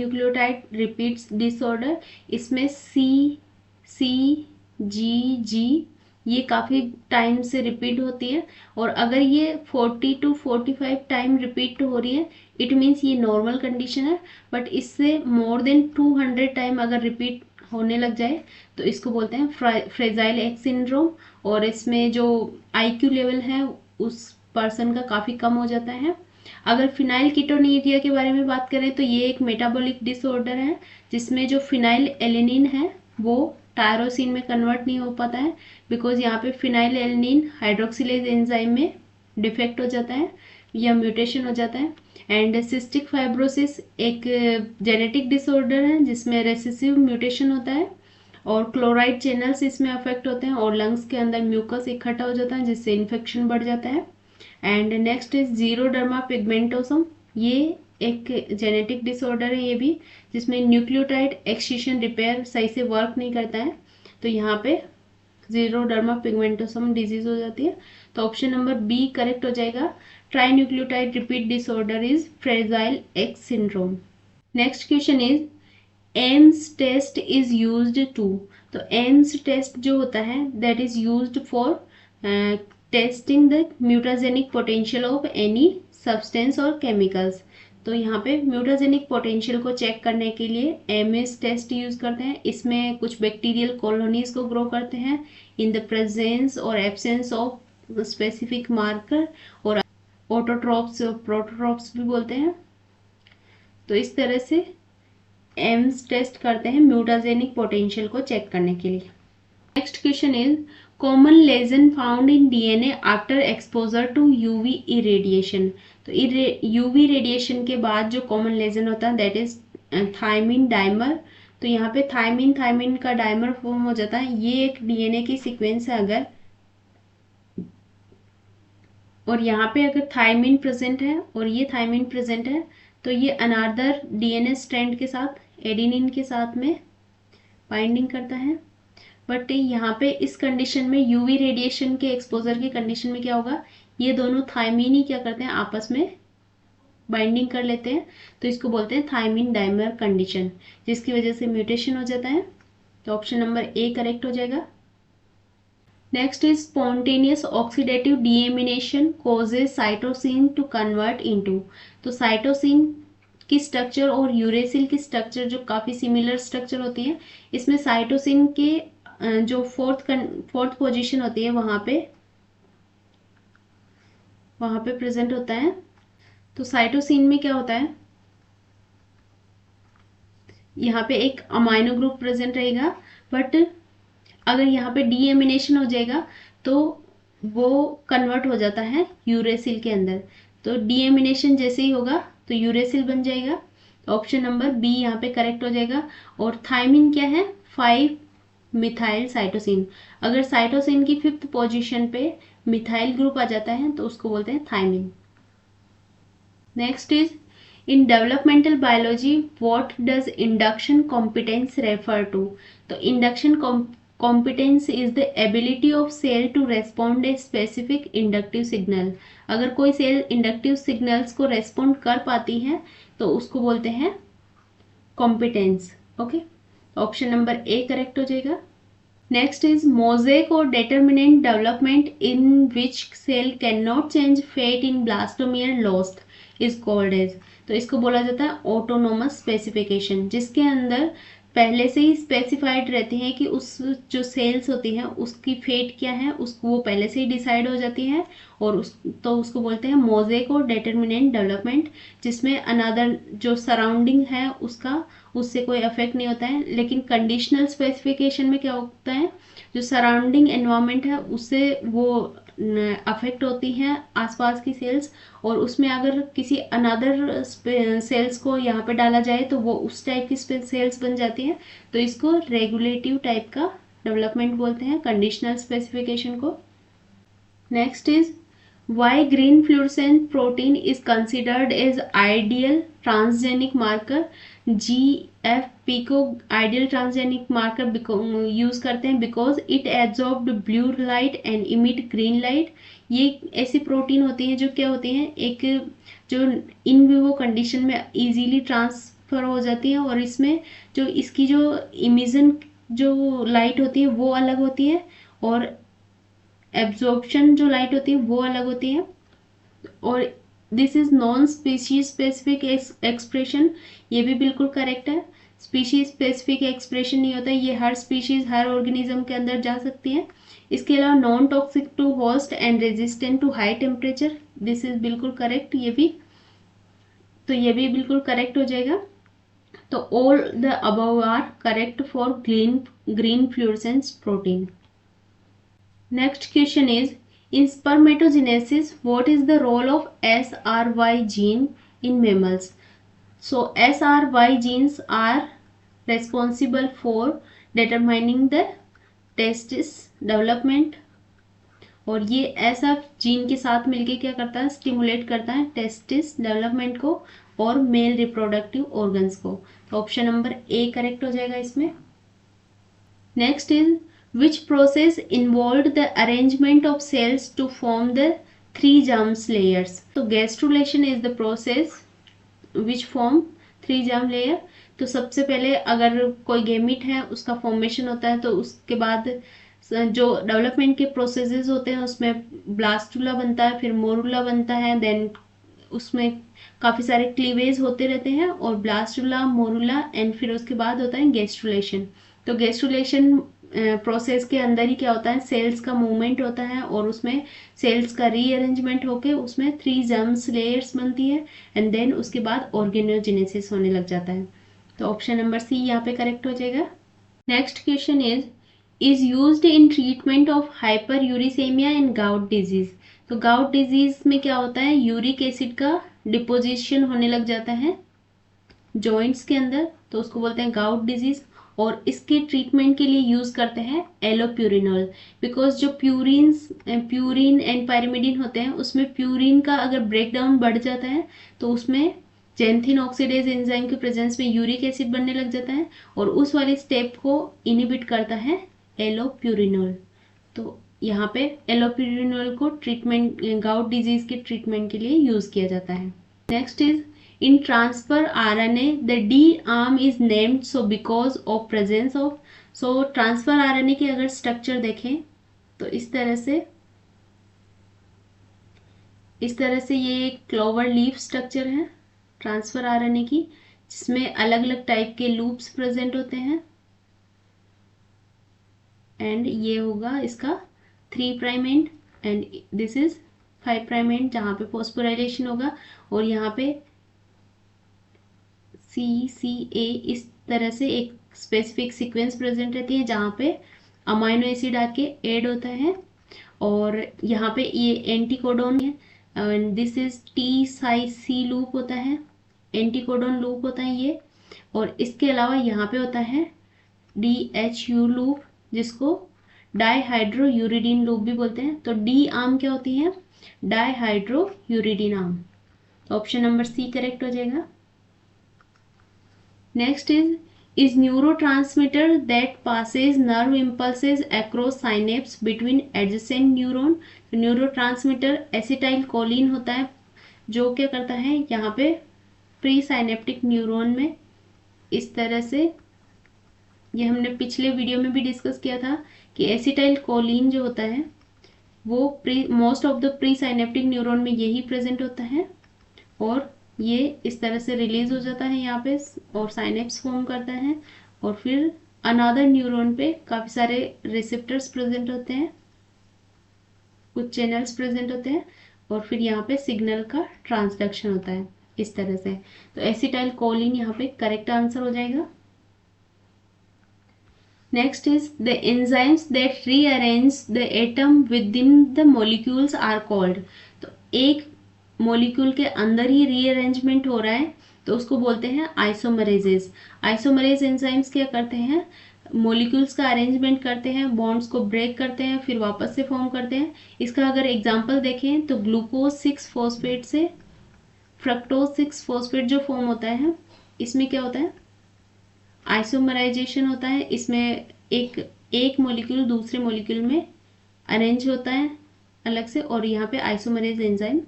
repeats disorder. इसमें सी जी ये काफ़ी टाइम से रिपीट होती है, और अगर ये 40 to 45 टाइम रिपीट हो रही है इट मीन्स ये नॉर्मल कंडीशन है। बट इससे मोर देन 200 टाइम अगर रिपीट होने लग जाए तो इसको बोलते हैं फ्रेजाइल एक्स सिंड्रोम, और इसमें जो आईक्यू लेवल है उस पर्सन का काफ़ी कम हो जाता है। अगर फिनाइल कीटोन्यूरिया के बारे में बात करें तो ये एक मेटाबॉलिक डिसऑर्डर है जिसमें जो फिनाइल एलेनिन है वो टायरोसिन में कन्वर्ट नहीं हो पाता है, बिकॉज यहाँ पे फिनाइल एलेनिन हाइड्रोक्सिलेज एंजाइम में डिफेक्ट हो जाता है या म्यूटेशन हो जाता है। एंड सिस्टिक फाइब्रोसिस एक जेनेटिक डिसऑर्डर है जिसमें रेसेसिव म्यूटेशन होता है, और क्लोराइड चैनल्स इसमें अफेक्ट होते हैं, और लंग्स के अंदर म्यूकस इकट्ठा हो जाता है जिससे इन्फेक्शन बढ़ जाता है। एंड नेक्स्ट इज जीरोडर्मा पिगमेंटोसम, ये एक जेनेटिक डिसऑर्डर है ये भी, जिसमें न्यूक्लियोटाइड एक्सक्रीशन रिपेयर सही से वर्क नहीं करता है, तो यहाँ पे जीरोडर्मा पिगमेंटोसम डिजीज हो जाती है। तो ऑप्शन नंबर बी करेक्ट हो जाएगा। Trinucleotide repeat disorder is fragile X syndrome. Next question is Ames test is used to. तो एम्स टेस्ट जो होता है that is used for testing the mutagenic potential of any substance और chemicals. तो यहाँ पे म्यूटाजेनिक पोटेंशियल को check करने के लिए एमएस टेस्ट यूज करते हैं। इसमें कुछ बैक्टीरियल कॉलोनीज को ग्रो करते हैं इन द प्रेजेंस और एब्सेंस ऑफ स्पेसिफिक मार्कर, और ऑटोट्रॉप्स प्रोटोट्रॉप्स भी बोलते हैं। तो इस तरह से एम्स टेस्ट करते हैं म्यूटाजेनिक पोटेंशियल को चेक करने के लिए। Next question is common lesion found in DNA after exposure to UV irradiation. तो यूवी रेडिएशन के बाद जो कॉमन लेजन होता है दैट इज थायमिन डाइमर। तो यहाँ पे थायमिन का डाइमर फॉर्म हो जाता है। ये एक डीएनए की सीक्वेंस है अगर, और यहाँ पे अगर थायमिन प्रेजेंट है और ये थायमिन प्रेजेंट है तो ये अनदर डीएनए स्ट्रैंड के साथ एडेनिन के साथ में बाइंडिंग करता है। बट यहाँ पे इस कंडीशन में यूवी रेडिएशन के एक्सपोजर की कंडीशन में क्या होगा, ये दोनों थायमिन ही क्या करते हैं आपस में बाइंडिंग कर लेते हैं, तो इसको बोलते हैं थायमिन डाइमर कंडीशन, जिसकी वजह से म्यूटेशन हो जाता है। तो ऑप्शन नंबर ए करेक्ट हो जाएगा। Next is spontaneous oxidative deamination causes cytosine to convert into. तो साइटोसिन की स्ट्रक्चर और यूरेसिल की स्ट्रक्चर जो काफ़ी सिमिलर स्ट्रक्चर होती है, इसमें साइटोसिन के जो फोर्थ पोजीशन होती है वहाँ पे प्रेजेंट होता है। तो साइटोसिन में क्या होता है, यहाँ पे एक अमाइनो ग्रुप प्रेजेंट रहेगा, बट अगर यहाँ पे डीएमिनेशन हो जाएगा तो वो कन्वर्ट हो जाता है यूरेसिल के अंदर। तो डीएमिनेशन जैसे ही होगा तो यूरेसिल बन जाएगा। तो ऑप्शन नंबर बी यहाँ पे करेक्ट हो जाएगा। और थायमिन क्या है, 5 मिथाइल साइटोसिन। अगर साइटोसिन की 5th पोजीशन पे मिथाइल ग्रुप आ जाता है तो उसको बोलते हैं thymine. Next is in developmental biology what does induction competence refer to. तो induction competence is the ability of cell to respond a specific inductive signal. अगर कोई सेल इंडक्टिव सिग्नल्स को रेस्पॉन्ड कर पाती है तो उसको बोलते हैं competence. Okay, option number A correct हो जाएगा। नेक्स्ट इज मोजेक और determinant development in which cell can not change fate in blastomere lost is called as. तो इसको बोला जाता है ऑटोनोमस स्पेसिफिकेशन, जिसके अंदर पहले से ही स्पेसिफाइड रहती है कि उस जो सेल्स होती हैं उसकी फेट क्या है, उसको वो पहले से ही डिसाइड हो जाती है, और उसको बोलते हैं मोजेक और डिटर्मिनेंट डेवलपमेंट, जिसमें अनदर जो सराउंडिंग है उससे कोई अफेक्ट नहीं होता है। लेकिन कंडीशनल स्पेसिफिकेशन में क्या होता है, जो सराउंडिंग एनवायरनमेंट है उससे वो अफेक्ट होती हैं आसपास की सेल्स, और उसमें अगर किसी अनदर सेल्स को यहाँ पे डाला जाए तो वो उस टाइप की सेल्स बन जाती हैं, तो इसको रेगुलेटिव टाइप का डेवलपमेंट बोलते हैं, कंडीशनल स्पेसिफिकेशन को। Next is why green fluorescent protein is considered as ideal transgenic marker। GFP को आइडियल ट्रांसजेनिक मार्कर यूज करते हैं because it absorb blue light and emit green light. ये ऐसी protein होती है जो क्या होती हैं, एक जो इन विवो कंडीशन में इजीली ट्रांसफर हो जाती है, और इसमें जो इसकी जो इमिशन जो लाइट होती है वो अलग होती है, और एब्जॉर्प्शन जो लाइट होती है वो अलग होती है। और this is non species specific expression, ये भी बिल्कुल करेक्ट है। स्पीशीज स्पेसिफिक एक्सप्रेशन नहीं होता, ये हर स्पीशीज हर ऑर्गेनिज्म के अंदर जा सकती है। इसके अलावा non toxic to host and resistant to high temperature, this is बिल्कुल करेक्ट, ये भी तो ये भी बिल्कुल करेक्ट हो जाएगा। तो all the above are correct for green fluorescence protein. Next question is, in spermatogenesis, what is the role of SRY gene in mammals? So SRY genes are responsible for determining the testis development, और ये SF gene के साथ मिलके क्या करता है, stimulate करता है टेस्टिस डेवलपमेंट को और मेल रिप्रोडक्टिव ऑर्गन्स को। तो ऑप्शन नंबर ए करेक्ट हो जाएगा इसमें। Next is which process involved the arrangement of cells to form the 3 germs layers? So gastrulation is the process which form 3 germ layer। तो सबसे पहले अगर कोई गेमिट है उसका फॉर्मेशन होता है, तो उसके बाद जो डेवलपमेंट के प्रोसेसेस होते हैं उसमें ब्लास्टुला बनता है, फिर मोरुला बनता है, देन उसमें काफ़ी सारे क्लीवेज होते रहते हैं, और ब्लास्टुला मोरुला एंड फिर उसके बाद होता है गेस्ट्रुलेशन। तो गेस्ट्रुलेशन प्रोसेस के अंदर ही क्या होता है, सेल्स का मूवमेंट होता है, और उसमें सेल्स का रीअरेंजमेंट होके उसमें 3 जर्म्स लेयर्स बनती है, एंड देन उसके बाद ऑर्गेनोजेनेसिस होने लग जाता है। तो ऑप्शन नंबर सी यहाँ पे करेक्ट हो जाएगा। Next question is used in treatment of hyper uricemia and gout disease. तो गाउट डिजीज में क्या होता है, यूरिक एसिड का डिपोजिशन होने लग जाता है जॉइंट्स के अंदर, तो उसको बोलते हैं गाउट डिजीज, और इसके ट्रीटमेंट के लिए यूज करते हैं एलोप्यूरिनॉल, बिकॉज जो प्यूरिन एंड पायरिमिडिन होते हैं उसमें प्यूरिन का अगर ब्रेकडाउन बढ़ जाता है तो उसमें जेंथिन ऑक्सीडेज एंजाइम के प्रेजेंस में यूरिक एसिड बनने लग जाता है, और उस वाले स्टेप को इनिबिट करता है एलोप्यूरिनॉल। तो यहाँ पे एलोप्यूरिनॉल को ट्रीटमेंट गाउट डिजीज के ट्रीटमेंट के लिए यूज किया जाता है। Next is in transfer RNA the D arm is named so because of presence of। so transfer RNA की अगर स्ट्रक्चर देखें तो इस तरह से ये एक क्लोवर लीफ स्ट्रक्चर है ट्रांसफर RNA की, जिसमें अलग अलग टाइप के लूप्स प्रेजेंट होते हैं, एंड ये होगा इसका 3' and and this is 5' and, जहाँ पे फॉस्फोराइलेशन होगा, और यहाँ पे CCA इस तरह से एक स्पेसिफिक सीक्वेंस प्रेजेंट रहती है जहाँ पे अमाइनो एसिड आके ऐड होता है, और यहाँ पे ये एंटीकोडोन है, and this is T-C loop होता है, एंटीकोडोन लूप होता है ये, और इसके अलावा यहाँ पे होता है DHU लूप, जिसको डाईहाइड्रो यूरिडीन लूप भी बोलते हैं। तो D आर्म क्या होती है, डाईहाइड्रो यूरिडीन आर्म। तो ऑप्शन नंबर सी करेक्ट हो जाएगा। Next is neurotransmitter that passes nerve impulses across synapse between adjacent neuron। तो न्यूरोट्रांसमीटर एसिटाइलकोलिन होता है जो क्या करता है यहाँ पे प्री साइनेप्टिक न्यूरॉन में, इस तरह से, ये हमने पिछले वीडियो में भी डिस्कस किया था कि एसिटाइलकोलिन जो होता है वो most of the pre synaptic neuron में यही प्रेजेंट होता है, और ये इस तरह से रिलीज हो जाता है यहाँ पे और साइनेप्स फॉर्म करता है, और फिर अनदर न्यूरॉन पे काफ़ी सारे रिसेप्टर्स प्रेजेंट होते हैं, कुछ चैनल्स प्रेजेंट होते हैं, और फिर यहाँ पे सिग्नल का ट्रांसडक्शन होता है इस तरह से। तो एसिटाइलकोलिन यहाँ पे करेक्ट आंसर हो जाएगा। Next is the enzymes that rearrange the atom within the molecules are called. तो एक मॉलिक्यूल के अंदर ही रीअरेंजमेंट हो रहा है तो उसको बोलते हैं आइसोमरेजेस। आइसोमरेज एंजाइम्स क्या करते हैं, मॉलिक्यूल्स का अरेंजमेंट करते हैं, बॉन्ड्स को ब्रेक करते हैं, फिर वापस से फॉर्म करते हैं। इसका अगर एग्जांपल देखें तो ग्लूकोज 6 फॉस्फेट से फ्रक्टोज 6 फॉस्फेट जो फॉर्म होता है, इसमें क्या होता है, आइसोमराइजेशन होता है। इसमें एक मॉलिक्यूल दूसरे मॉलिक्यूल में अरेंज होता है अलग से, और यहाँ पे आइसोमरेज एंजाइम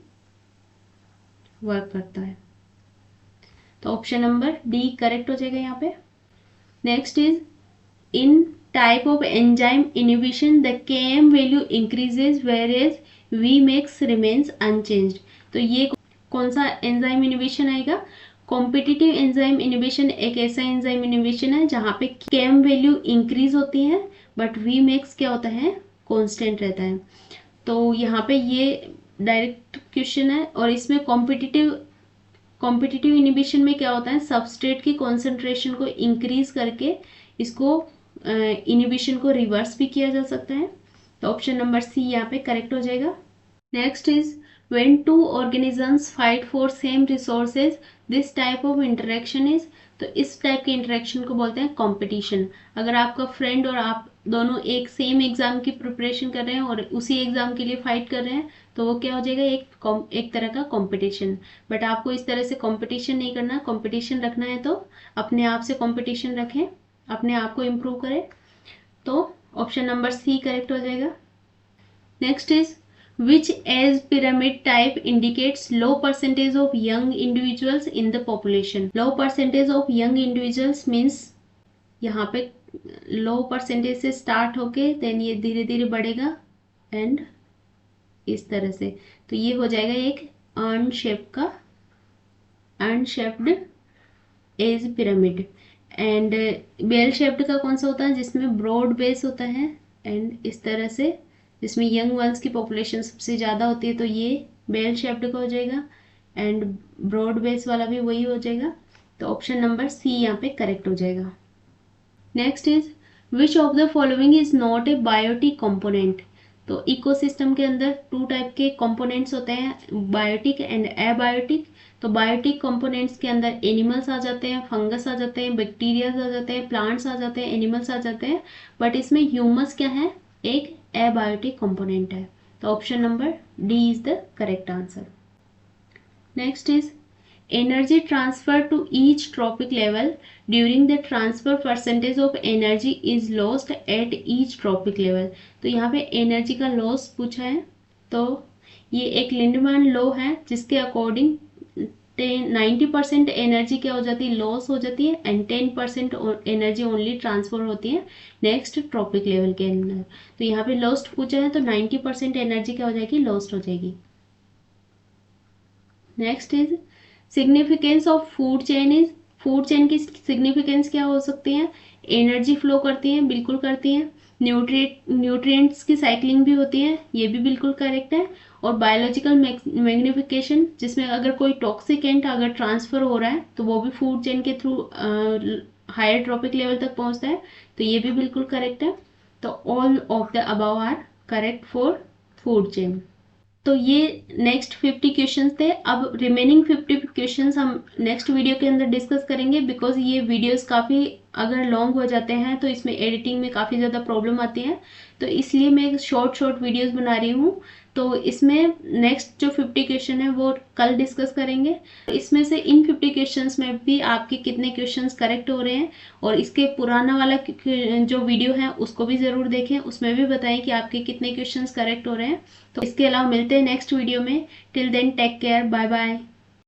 वर्क करता है। तो ऑप्शन नंबर डी करेक्ट हो जाएगा यहाँ पे। Next is in type of enzyme inhibition the Km value increases whereas Vmax remains unchanged. तो ये कौन सा एंजाइम इनिबिशन आएगा, कॉम्पिटिटिव एंजाइम इनिबिशन एक ऐसा एंजाइम इनिबिशन है जहाँ पे Km वैल्यू इंक्रीज होती है बट Vmax क्या होता है, कांस्टेंट रहता है। तो यहाँ पे ये डायरेक्ट क्वेश्चन है, और इसमें कॉम्पिटिटिव इनिबिशन में क्या होता है, सबस्ट्रेट की कॉन्सेंट्रेशन को इंक्रीज करके इसको इनिबिशन को रिवर्स भी किया जा सकता है। तो ऑप्शन नंबर सी यहाँ पे करेक्ट हो जाएगा। Next is when to organisms fight for same resources this type of interaction is. तो इस टाइप के इंटरेक्शन को बोलते हैं कंपटीशन। अगर आपका फ्रेंड और आप दोनों एक सेम एग्जाम की प्रिपरेशन कर रहे हैं और उसी एग्जाम के लिए फाइट कर रहे हैं तो वो क्या हो जाएगा, एक तरह का कंपटीशन। बट आपको इस तरह से कंपटीशन नहीं करना, कंपटीशन रखना है तो अपने आप से कंपटीशन रखें, अपने आप को इम्प्रूव करें। तो ऑप्शन नंबर सी करेक्ट हो जाएगा। Next is which age pyramid type indicates low percentage of young individuals in the population। low percentage of young individuals means यहाँ पे low percentage से start होके then ये धीरे धीरे बढ़ेगा and इस तरह से, तो ये हो जाएगा एक unshaped as pyramid. And bell shaped का कौन सा होता है, जिसमें ब्रॉड बेस होता है एंड इस तरह से, जिसमें यंग वंस की पॉपुलेशन सबसे ज़्यादा होती है, तो ये बेल शेप्ड का हो जाएगा एंड ब्रॉड बेस वाला भी वही हो जाएगा। तो ऑप्शन नंबर सी यहाँ पे करेक्ट हो जाएगा। Next is which of the following is not a biotic component. तो इकोसिस्टम के अंदर 2 टाइप के कंपोनेंट्स होते हैं, बायोटिक एंड एबायोटिक। तो बायोटिक कंपोनेंट्स के अंदर एनिमल्स आ जाते हैं, फंगस आ जाते हैं, बैक्टीरियाज आ जाते हैं, प्लांट्स आ जाते हैं, एनिमल्स आ जाते हैं, बट इसमें ह्यूमस क्या है, एक एबायोटिक कंपोनेंट है। तो option number D is the correct answer. Next is energy transfer to each trophic level during the transfer percentage of energy is lost at each trophic level. तो यहाँ पे energy का loss पूछा है, तो ये एक लिंडमैन लॉ है जिसके अकॉर्डिंग 90% एनर्जी क्या हो जाती है, लॉस हो जाती है एंड 10% एनर्जी ओनली ट्रांसफर होती है नेक्स्ट ट्रॉपिक लेवल के अंदर। तो यहाँ पे लॉस्ट पूछा है तो 90% एनर्जी क्या हो जाएगी, लॉस्ट हो जाएगी। Next is significance of food chain is. Food chain की सिग्निफिकेंस क्या हो सकती है, एनर्जी फ्लो करती है, बिल्कुल करती है, न्यूट्रिएंट्स की साइक्लिंग भी होती है, ये भी बिल्कुल करेक्ट है, और बायोलॉजिकल मैग्निफिकेशन, जिसमें अगर कोई टॉक्सिक एंट अगर ट्रांसफर हो रहा है तो वो भी फूड चेन के थ्रू हायर ट्रॉपिक लेवल तक पहुंचता है, तो ये भी बिल्कुल करेक्ट है। तो all of the above are correct for food chain. तो ये नेक्स्ट 50 क्वेश्चंस थे। अब रिमेनिंग 50 क्वेश्चंस हम नेक्स्ट वीडियो के अंदर डिस्कस करेंगे, बिकॉज ये वीडियोस काफ़ी अगर लॉन्ग हो जाते हैं तो इसमें एडिटिंग में काफ़ी ज़्यादा प्रॉब्लम आती है, तो इसलिए मैं शॉर्ट वीडियोस बना रही हूँ। तो इसमें नेक्स्ट जो 50 क्वेश्चन है वो कल डिस्कस करेंगे। इसमें से इन 50 क्वेश्चंस में भी आपके कितने क्वेश्चंस करेक्ट हो रहे हैं, और इसके पुराना वाला जो वीडियो है उसको भी ज़रूर देखें, उसमें भी बताएं कि आपके कितने क्वेश्चंस करेक्ट हो रहे हैं। तो इसके अलावा मिलते हैं नेक्स्ट वीडियो में। Till then take care, bye bye.